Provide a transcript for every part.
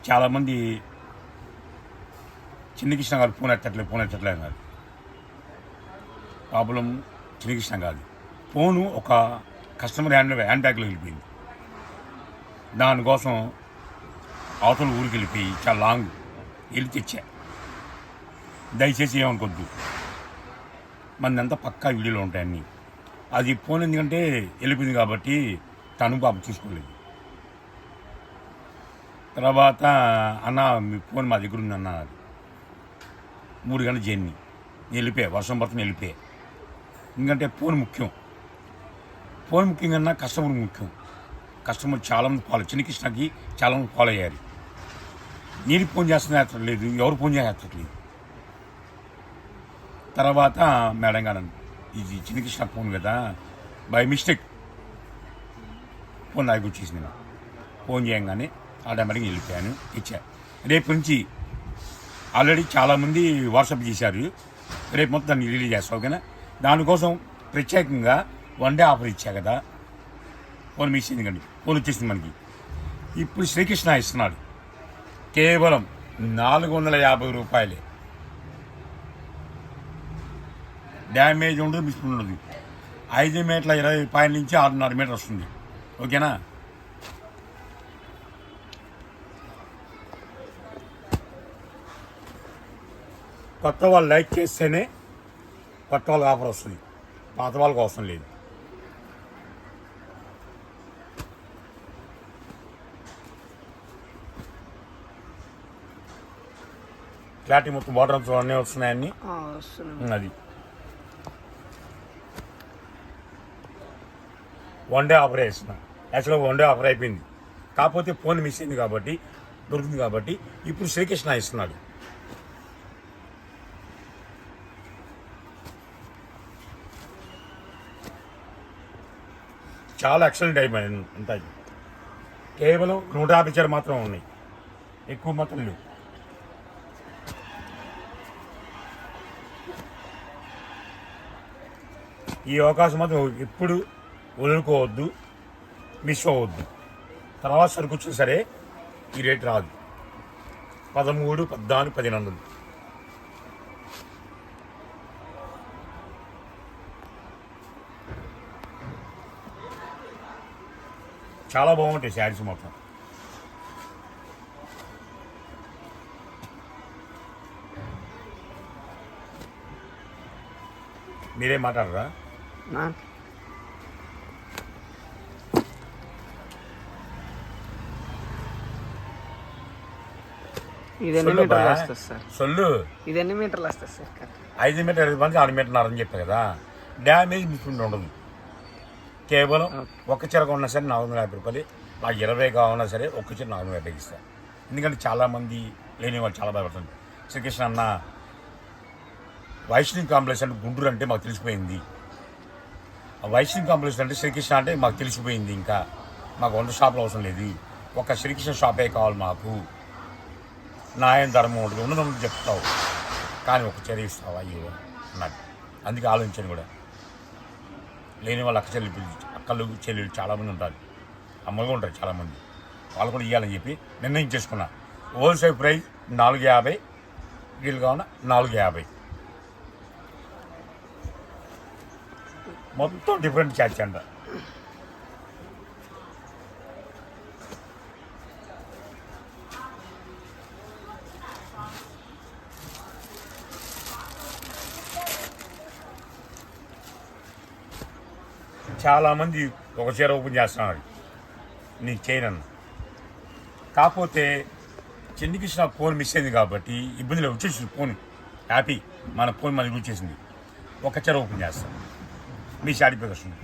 చాలామంది చిన్ని కృష్ణ గారు ఫోన్ ఎత్తట్లే అన్నారు. ప్రాబ్లం చిన్ని కృష్ణ కాదు, ఫోను ఒక కస్టమర్ హ్యాండ్ బ్యాగ్లో వెళ్ళిపోయింది. దానికోసం అవతల ఊరికి వెళ్ళిపోయి చాలా లాంగ్ వెళ్ళి తెచ్చా. దయచేసి ఏమనుకోద్దు, మందంతా పక్కా వీడియోలో ఉంటాయి అన్నీ. అది ఫోన్ ఎందుకంటే వెళ్ళిపోయింది కాబట్టి తను బాబు చూసుకోలేదు. తర్వాత అన్న మీ ఫోన్ మా దగ్గర ఉంది అన్న, 3 గంటల జర్నీ వెళ్ళిపోయా, వర్షం పడుతుంది వెళ్ళిపోయా. ఎందుకంటే ఫోన్ ముఖ్యం కన్నా కస్టమర్ ముఖ్యం. కస్టమర్ చాలామంది ఫాలో, చిన్ని కృష్ణకి చాలామంది ఫాలో అయ్యారు. నేను ఫోన్ చేస్తున్నా ఎత్తట్లేదు, ఎవరు ఫోన్ చేస్తట్లేదు. తర్వాత మేడం గారు ఇది చిన్ని కృష్ణ ఫోన్ కదా, బై మిస్టేక్ ఫోన్ నాకు వచ్చేసింది. నేను ఫోన్ చేయంగానే ఆటోమేటిక్గా వెళ్ళిపోయాను, ఇచ్చా. రేపు నుంచి ఆల్రెడీ చాలామంది వాట్సాప్ చేశారు, రేపు మొత్తం దాన్ని రిలీజ్ చేస్తావు. ఓకేనా? దానికోసం ప్రత్యేకంగా 1 డే ఆఫర్ ఇచ్చా కదా. ఫోన్ మిస్ అయింది కండి, ఫోన్ వచ్చేసింది మనకి. ఇప్పుడు శ్రీకృష్ణ ఇస్తున్నాడు కేవలం 450 రూపాయలే. డ్యామేజ్ ఉండదు, మిస్ ఉండదు. 5 మీటర్ల 20 రూపాయల నుంచి 6.5 మీటర్ వస్తుంది. ఓకేనా? కొత్త వాళ్ళు లైక్ చేస్తేనే కొత్త వాళ్ళకి ఆఫర్ వస్తుంది, పాత వాళ్ళకి అవసరం లేదు. క్లారిటీ మొత్తం వాటర్ అంతా అన్నీ వస్తున్నాయన్నీ. అది 1 డే ఆఫర్ వేస్తున్నా. యాక్చువల్గా 1 డే ఆఫర్ అయిపోయింది, కాకపోతే ఫోన్ మిస్ అయింది కాబట్టి దొరికింది కాబట్టి ఇప్పుడు శ్రీకృష్ణ ఇస్తున్నాడు. చాలా ఎక్సలెంట్ అయిపోయింది. ఉంటాయి కేవలం 150 చీర మాత్రం ఉన్నాయి, ఎక్కువ మాత్రం లేవు. ఈ అవకాశం మాత్రం ఎప్పుడు వదులుకోవద్దు, మిస్ అవ్వద్దు. తర్వాత సరుకు వచ్చినా సరే ఈ రేట్ రాదు. 13, 14, 1500. చాలా బాగుంటాయి శారీస్ మొత్తం. మీరేం మాట్లాడరా? ఇది ఎన్ని మీటర్లు వస్తుంది సార్? సొల్లు ఇది ఎన్ని మీటర్లు వస్తుంది సార్? 5 మీటర్ 6 మీటర్న్నర అని చెప్పారు కదా. డ్యామేజ్ మిస్ప్రింట్ ఉండదు. కేవలం ఒక చీర కొన్నా సరే 450 రూపాయలు, నాకు 20 కావాలన్నా సరే ఒక్క చీర 450 ఇస్తాను. ఎందుకంటే చాలామంది లేని వాళ్ళు చాలా భయపడుతుంది. శ్రీకృష్ణ అన్న వైష్ణవి కాంప్లెక్స్ అంటే గుంటూరు అంటే మాకు తెలిసిపోయింది, ఆ వైష్ణవి కాంప్లెక్స్ అంటే శ్రీకృష్ణ అంటే మాకు తెలిసిపోయింది. ఇంకా మాకు 100 షాపులు అవసరం లేదు, ఒక శ్రీకృష్ణ షాపే కావాలి మాకు. న్యాయం ధర్మం ఉంటుంది, ఉన్నదమ్ముడు చెప్తావు కానీ ఒక చర్య ఇస్తావా అయ్యో అన్నాడు. అందుకే ఆలోచించాను కూడా. లేని వాళ్ళు అక్కలు చెల్లెలు చాలామంది ఉంటారు, అమ్మగా ఉంటారు చాలామంది, వాళ్ళు కూడా ఇవ్వాలని చెప్పి నిర్ణయం చేసుకున్నా. హోల్సేల్ ప్రైస్ 450, వీళ్ళు కావాలన్నా 450. మొత్తం డిఫరెంట్ ఛార్జ్ అంట. చాలామంది ఒక చీర ఓపెన్ చేస్తున్నారు, నీకు చేయనన్ను. కాకపోతే చిన్ని కృష్ణ ఫోన్ మిస్ అయింది కాబట్టి ఇబ్బందిలో వచ్చేసింది. ఫోన్ హ్యాపీ, మన ఫోన్ మనకి వచ్చేసింది. ఒక చీర ఓపెన్ చేస్తాను, మీ సాటిస్ఫాక్షన్.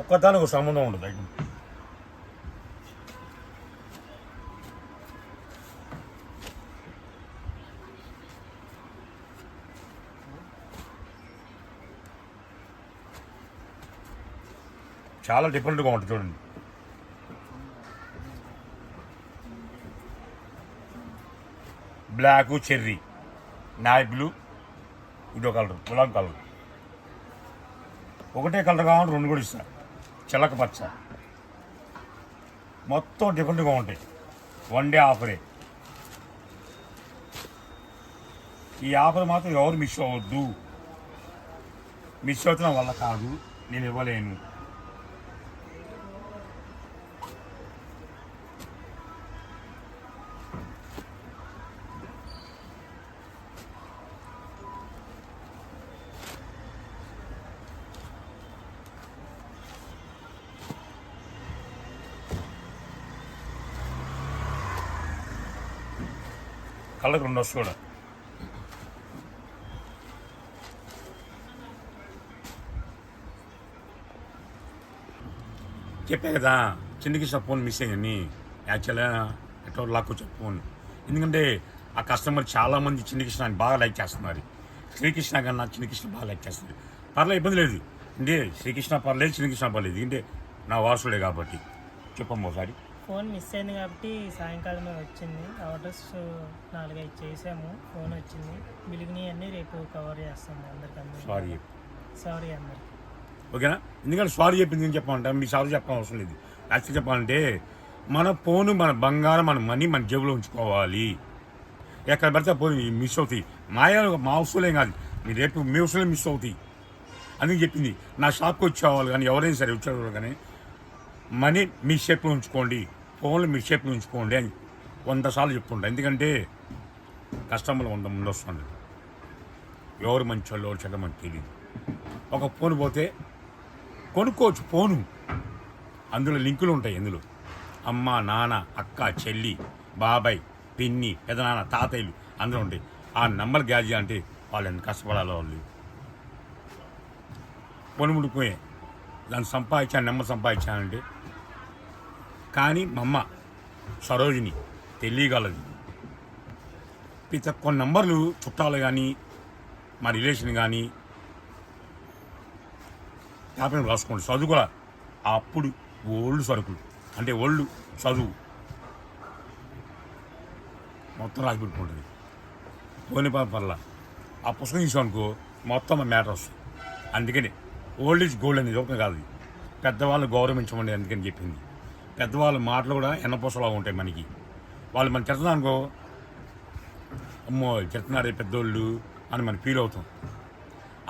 ఒక్కదానికి ఒక సంబంధం ఉండదు. చాలా డిఫరెంట్గా ఉంటుంది చూడండి. బ్లాకు చెర్రీ, నాయ్ బ్లూ, ఇదో కలర్ గులాబీ కలర్. ఒకటే కలర్ కావాలి, రెండు కూడా ఇస్తా. చిలక పచ్చ మొత్తం డిఫరెంట్గా ఉంటాయి. వన్ డే ఆఫరే. ఈ ఆఫర్ మాత్రం ఎవరు మిస్ అవ్వద్దు. మిస్ అవుతున్న వల్ల కాదు, నేను ఇవ్వలేను. కళ్ళకు రెండు వస్తు కూడా. చెప్పే కదా చిన్నకృష్ణ ఫోన్ మిస్ అయ్యని. యాక్చువల్గా ఎట్లా లాక్కొచ్చాను ఫోన్. ఎందుకంటే ఆ కస్టమర్ చాలామంది చిన్నకృష్ణ బాగా లైక్ చేస్తున్నారు. శ్రీకృష్ణ కన్నా చిన్నకృష్ణ బాగా లైక్ చేస్తుంది. పర్లేదు, ఇబ్బంది లేదు. అంటే శ్రీకృష్ణ పర్లేదు, చిన్నకృష్ణ పర్లేదు. అంటే నా వారసుడే కాబట్టి. చెప్పమ్మా ఒకసారి. ఫోన్ మిస్ అయింది కాబట్టి సాయంకాలమే వచ్చింది. ఆర్డర్స్ 4-5 చేసాము, ఫోన్ వచ్చింది. బిలిగిని అన్నీ రేపు కవర్ చేస్తాము అందరికీ. సారీ అందరికి. ఓకేనా? ఎందుకంటే సారీ చెప్పింది ఏం చెప్పాలంటే మీ సారీ చెప్పడం అవసరం లేదు. యాక్చువల్ చెప్పాలంటే మన ఫోను, మన బంగారం, మన మనీ మన జేబులో ఉంచుకోవాలి. ఎక్కడ పడితే ఫోన్ మిస్ అవుతాయి. మా వస్తువులేం కాదు, మీ రేపు మీ వస్తువులే మిస్ అవుతాయి. అందుకు చెప్పింది. నా షాప్కి వచ్చేవాళ్ళు కానీ ఎవరైనా సరే వచ్చేవాళ్ళు కానీ మనీ మీ షేప్లో ఉంచుకోండి, ఫోన్లు మీ షేప్లో ఉంచుకోండి అని 100 సార్లు చెప్తుంటా. ఎందుకంటే కస్టమర్లు 100 మంది వస్తుంది. ఎవరు మంచి వాళ్ళు, ఎవరు చెడ్డ మనకి తెలియదు. ఒక ఫోన్ పోతే కొనుక్కోవచ్చు ఫోను. అందులో లింకులు ఉంటాయి. అందులో అమ్మ, నాన్న, అక్క, చెల్లి, బాబాయ్, పిన్ని, పెదనాన్న, తాతయ్యలు అందరూ ఉంటాయి. ఆ నెంబర్ గ్యాజ్ అంటే వాళ్ళు ఎంత కష్టపడాలో వాళ్ళు. ఫోన్ ముడిపోయే దాన్ని సంపాదించాను, నెంబర్ సంపాదించానంటే. కానీ మా అమ్మ సరోజిని తెలియగలదు. కొన్ని నంబర్లు చుట్టాలు కానీ మా రిలేషన్ కానీ యాభై రాసుకోండి. చదువు కూడా అప్పుడు ఓల్డ్ సరుకులు అంటే ఓల్డ్ చదువు మొత్తం రాసి పెట్టుకుంటుంది. పోనీ పర్లా ఆ పుస్తకం తీసుకోనుకో మొత్తం మ్యాటర్ వస్తుంది. అందుకని ఓల్డ్ ఈజ్ గోల్డ్ అనేది ఒక కాదు. పెద్దవాళ్ళు గౌరవించమండి అందుకని చెప్పింది. పెద్దవాళ్ళ మాటలు కూడా ఎన్నపూసలాగా ఉంటాయి మనకి. వాళ్ళు మనం తిడుతున్నానుకో, అమ్మో తిడుతున్నారే పెద్దోళ్ళు అని మనం ఫీల్ అవుతాం.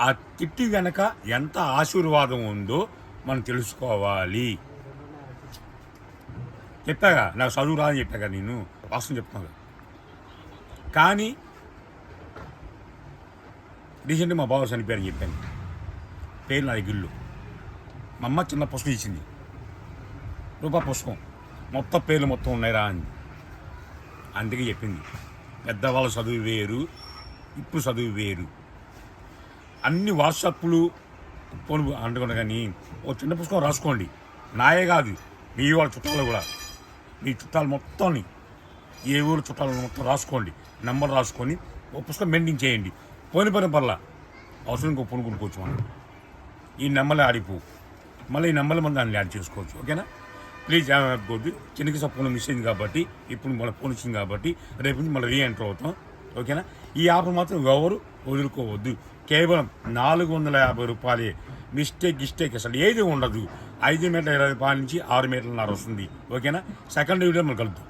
ఆ తిట్టి వెనక ఎంత ఆశీర్వాదం ఉందో మనం తెలుసుకోవాలి. చెప్పాగా నాకు చదువు రాదని చెప్పాగా, నేను వాస్తవం చెప్తున్నాను. కానీ రీసెంట్గా మా బావ చనిపోయారని చెప్పాను. పేరు నా గిల్లు. మా అమ్మ చిన్న పుస్తకం ఇచ్చింది, రూపాయి పుస్తకం, మొత్తం పేర్లు మొత్తం ఉన్నాయిరా అని. అందుకే చెప్పింది పెద్దవాళ్ళ చదువు వేరు, ఇప్పుడు చదువు వేరు. అన్ని వాట్సాప్లు ఫోన్ అంటుకున్నా కానీ ఓ చిన్న పుస్తకం రాసుకోండి. నాయే కాదు, మీ వాళ్ళ చుట్టాలు కూడా, మీ చుట్టాలు మొత్తాన్ని ఏ ఊరు చుట్టాలు మొత్తం రాసుకోండి. నెంబర్ రాసుకొని ఓ పుస్తకం మెయింటైన్ చేయండి. పోని పర్లా అవసరం ఇంకో ఫోన్ కొనుక్కోవచ్చు. మనం ఈ నెంబర్లే ఆడిపో, మళ్ళీ ఈ నెంబర్లు మనం దాన్ని యాడ్ చేసుకోవచ్చు. ఓకేనా? ప్లీజ్ ఏమనుకోవద్దు. చిన్నకి ఫోన్ మిస్ అయింది కాబట్టి, ఇప్పుడు మన ఫోన్ ఇచ్చింది కాబట్టి రేపు నుంచి మళ్ళీ రీఎంటర్ అవుతాం. ఓకేనా? ఈ ఆఫర్ మాత్రం ఎవరు వదులుకోవద్దు. కేవలం 450 రూపాయలే. మిస్టేక్ అసలు ఏది ఉండదు. 5 మీటర్ల 20 రూపాయల నుంచి 6 మీటర్లన్నర వస్తుంది. ఓకేనా? సెకండ్ వీడియో మనం కలుద్దాం.